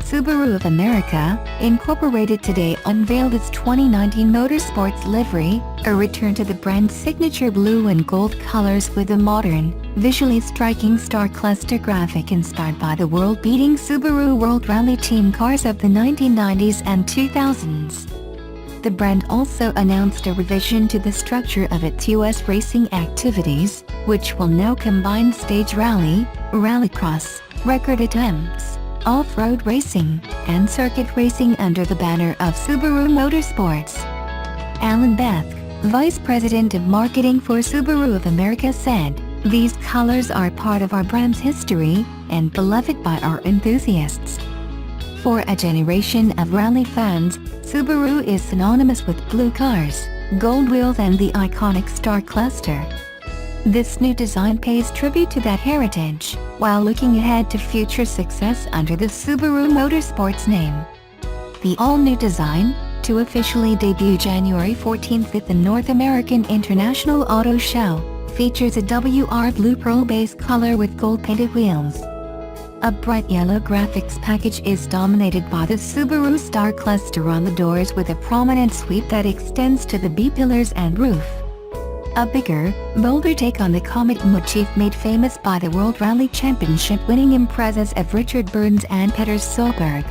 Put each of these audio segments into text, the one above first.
Subaru of America, Incorporated today unveiled its 2019 Motorsports livery, a return to the brand's signature blue and gold colors with a modern, visually striking star cluster graphic inspired by the world-beating Subaru World Rally Team cars of the 1990s and 2000s. The brand also announced a revision to the structure of its U.S. racing activities, which will now combine stage rally, rallycross, record attempts, off-road racing, and circuit racing under the banner of Subaru Motorsports. Alan Beth, Vice President of Marketing for Subaru of America said, "These colors are part of our brand's history, and beloved by our enthusiasts. For a generation of rally fans, Subaru is synonymous with blue cars, gold wheels and the iconic star cluster. This new design pays tribute to that heritage, while looking ahead to future success under the Subaru Motorsports name." The all-new design, to officially debut January 14th at the North American International Auto Show, features a WR Blue Pearl base color with gold-painted wheels. A bright yellow graphics package is dominated by the Subaru star cluster on the doors with a prominent sweep that extends to the B-pillars and roof. A bigger, bolder take on the Comet motif made famous by the World Rally Championship-winning Imprezas of Richard Burns and Peter Solberg.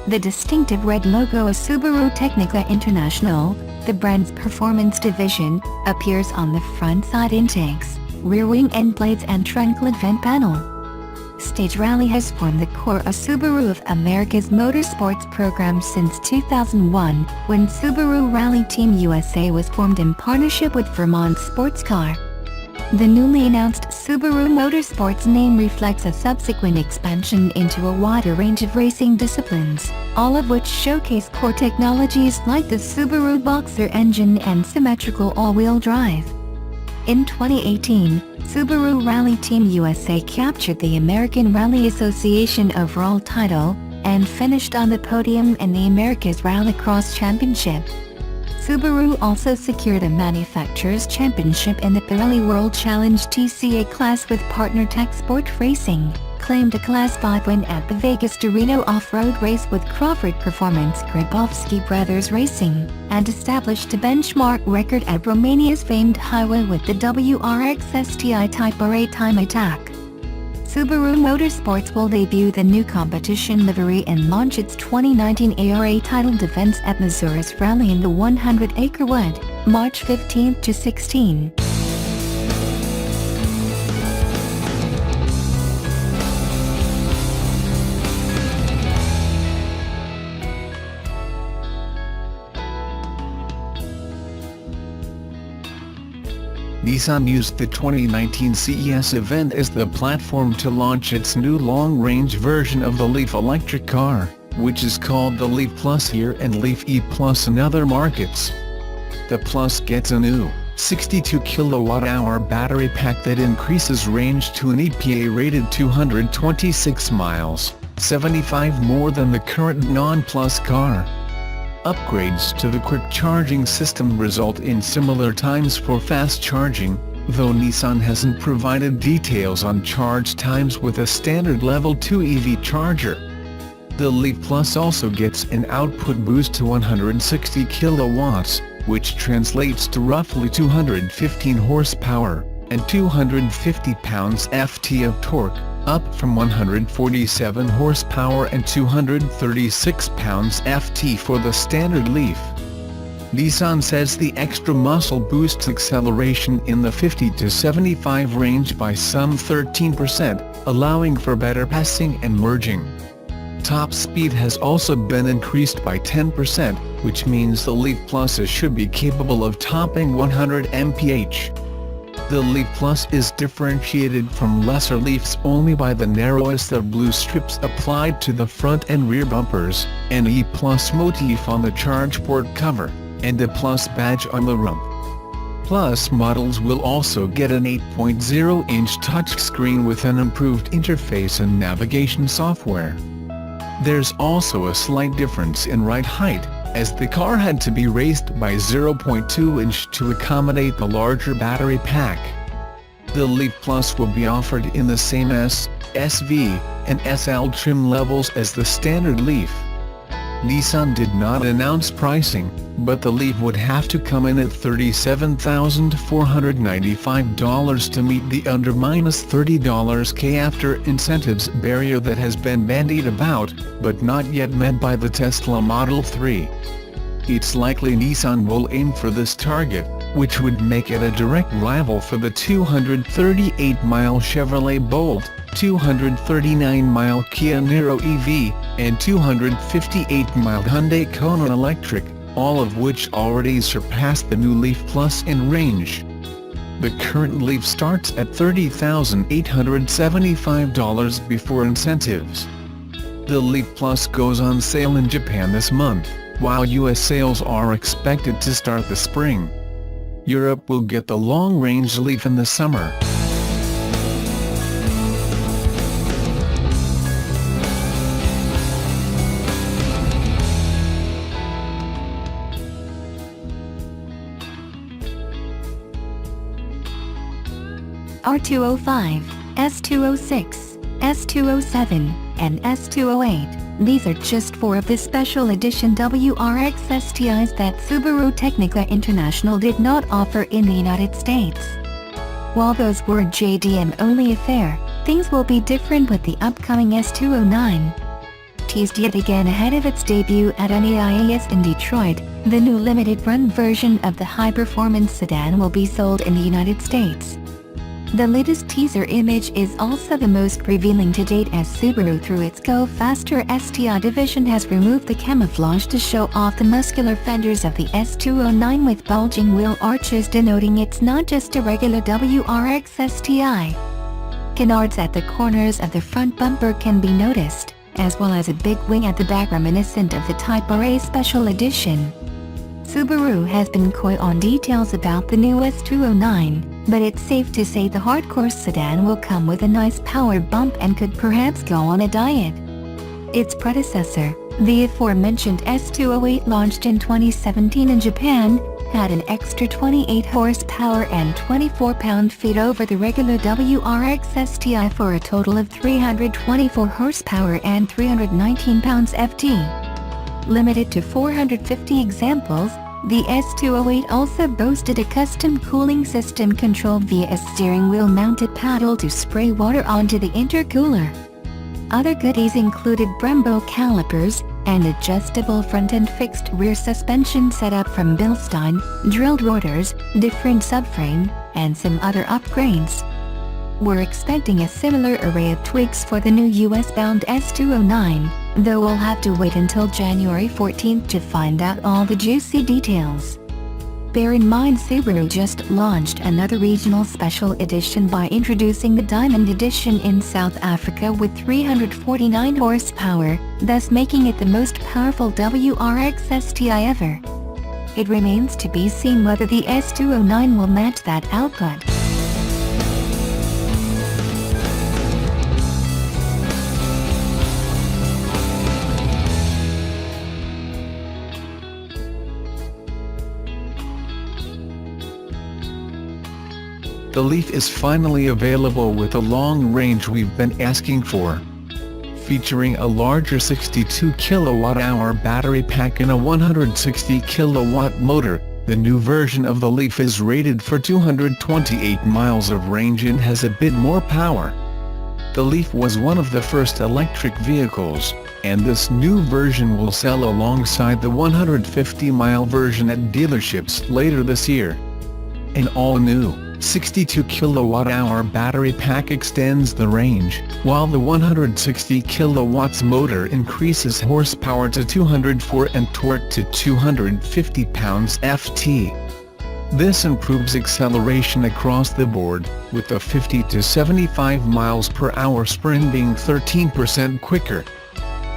The distinctive red logo of Subaru Technica International, the brand's performance division, appears on the front side intakes, rear wing end plates and trunk-lid vent panel. Stage Rally has formed the core of Subaru of America's motorsports program since 2001, when Subaru Rally Team USA was formed in partnership with Vermont Sports Car. The newly announced Subaru Motorsports name reflects a subsequent expansion into a wider range of racing disciplines, all of which showcase core technologies like the Subaru Boxer engine and symmetrical all-wheel drive. In 2018, Subaru Rally Team USA captured the American Rally Association overall title, and finished on the podium in the America's Rallycross Championship. Subaru also secured a Manufacturers' Championship in the Pirelli World Challenge TCA class with partner Tech Sport Racing, claimed a Class 5 win at the Vegas to Reno off-road race with Crawford Performance Grabowski Brothers Racing, and established a benchmark record at Romania's famed highway with the WRX STI Type R8 time attack. Subaru Motorsports will debut the new competition livery and launch its 2019 ARA title defense at Missouri's Rally in the 100-acre Wood, March 15 to 16. Nissan used the 2019 CES event as the platform to launch its new long-range version of the Leaf electric car, which is called the Leaf Plus here and Leaf E Plus in other markets. The Plus gets a new, 62 kWh battery pack that increases range to an EPA-rated 226 miles, 75 more than the current non-Plus car. Upgrades to the quick charging system result in similar times for fast charging, though Nissan hasn't provided details on charge times with a standard Level 2 EV charger. The Leaf Plus also gets an output boost to 160 kilowatts, which translates to roughly 215 horsepower, and 250 pounds-ft of torque, up from 147 horsepower and 236 pounds-ft for the standard Leaf. Nissan says the extra muscle boosts acceleration in the 50 to 75 range by some 13%, allowing for better passing and merging. Top speed has also been increased by 10%, which means the Leaf Plus should be capable of topping 100 mph. The Leaf Plus is differentiated from lesser Leafs only by the narrowest of blue strips applied to the front and rear bumpers, an E Plus motif on the charge port cover, and a Plus badge on the rump. Plus models will also get an 8.0-inch touchscreen with an improved interface and navigation software. There's also a slight difference in ride height, as the car had to be raised by 0.2 inch to accommodate the larger battery pack. The Leaf Plus will be offered in the same S, SV, and SL trim levels as the standard Leaf. Nissan did not announce pricing, but the Leaf would have to come in at $37,495 to meet the under -$30K after incentives barrier that has been bandied about, but not yet met by the Tesla Model 3. It's likely Nissan will aim for this target, which would make it a direct rival for the 238-mile Chevrolet Bolt, 239-mile Kia Niro EV, and 258-mile Hyundai Kona Electric, all of which already surpassed the new Leaf Plus in range. The current Leaf starts at $30,875 before incentives. The Leaf Plus goes on sale in Japan this month, while US sales are expected to start this spring. Europe will get the long-range Leaf in the summer. R205, S206, S207, and S208. These are just 4 of the special edition WRX STIs that Subaru Technica International did not offer in the United States. While those were JDM-only affair, things will be different with the upcoming S209. Teased yet again ahead of its debut at NAIAS in Detroit, the new limited-run version of the high-performance sedan will be sold in the United States. The latest teaser image is also the most revealing to date, as Subaru through its Go Faster STI division has removed the camouflage to show off the muscular fenders of the S209 with bulging wheel arches, denoting it's not just a regular WRX STI. Canards at the corners of the front bumper can be noticed, as well as a big wing at the back reminiscent of the Type RA Special Edition. Subaru has been coy on details about the new S209, but it's safe to say the hardcore sedan will come with a nice power bump and could perhaps go on a diet. Its predecessor, the aforementioned S208, launched in 2017 in Japan, had an extra 28 horsepower and 24 pound-feet over the regular WRX STI for a total of 324 horsepower and 319 pounds-ft. Limited to 450 examples, the S208 also boasted a custom cooling system controlled via a steering wheel-mounted paddle to spray water onto the intercooler. Other goodies included Brembo calipers, an adjustable front and fixed rear suspension setup from Bilstein, drilled rotors, different subframe, and some other upgrades. We're expecting a similar array of tweaks for the new US-bound S209, though we'll have to wait until January 14th to find out all the juicy details. Bear in mind, Subaru just launched another regional special edition by introducing the Diamond Edition in South Africa with 349 horsepower, thus making it the most powerful WRX STI ever. It remains to be seen whether the S209 will match that output. The Leaf is finally available with the long range we've been asking for. Featuring a larger 62 kWh battery pack and a 160 kW motor, the new version of the Leaf is rated for 228 miles of range and has a bit more power. The Leaf was one of the first electric vehicles, and this new version will sell alongside the 150-mile version at dealerships later this year. An all-new 62 kWh battery pack extends the range, while the 160 kW motor increases horsepower to 204 and torque to 250 pounds-ft. This improves acceleration across the board, with the 50 to 75 miles per hour sprint being 13% quicker.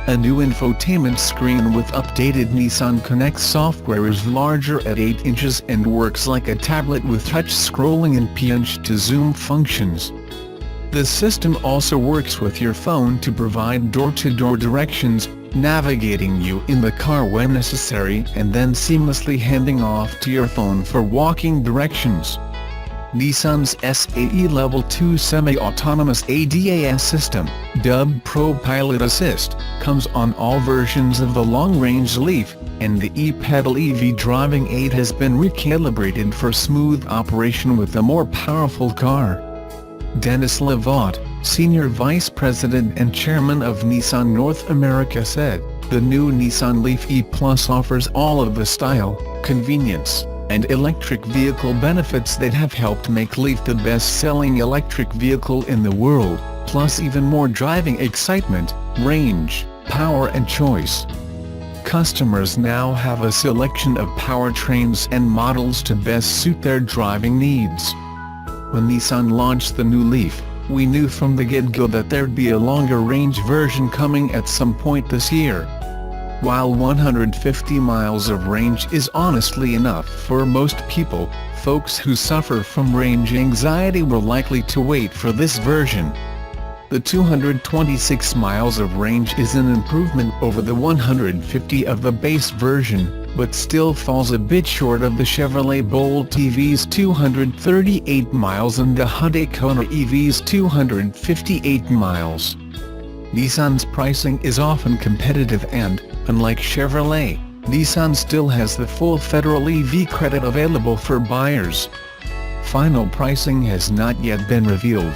A new infotainment screen with updated Nissan Connect software is larger at 8 inches and works like a tablet with touch scrolling and pinch to zoom functions. The system also works with your phone to provide door-to-door directions, navigating you in the car when necessary and then seamlessly handing off to your phone for walking directions. Nissan's SAE Level 2 semi-autonomous ADAS system, dubbed Pro Pilot Assist, comes on all versions of the long-range Leaf, and the e-pedal EV driving aid has been recalibrated for smooth operation with a more powerful car. Dennis Lavotte, Senior Vice President and Chairman of Nissan North America said, "The new Nissan Leaf E-Plus offers all of the style, convenience, and electric vehicle benefits that have helped make Leaf the best-selling electric vehicle in the world, plus even more driving excitement, range, power and choice." Customers now have a selection of powertrains and models to best suit their driving needs. When Nissan launched the new Leaf, we knew from the get-go that there'd be a longer-range version coming at some point this year. While 150 miles of range is honestly enough for most people, folks who suffer from range anxiety were likely to wait for this version. The 226 miles of range is an improvement over the 150 of the base version, but still falls a bit short of the Chevrolet Bolt EV's 238 miles and the Hyundai Kona EV's 258 miles. Nissan's pricing is often competitive and, unlike Chevrolet, Nissan still has the full federal EV credit available for buyers. Final pricing has not yet been revealed.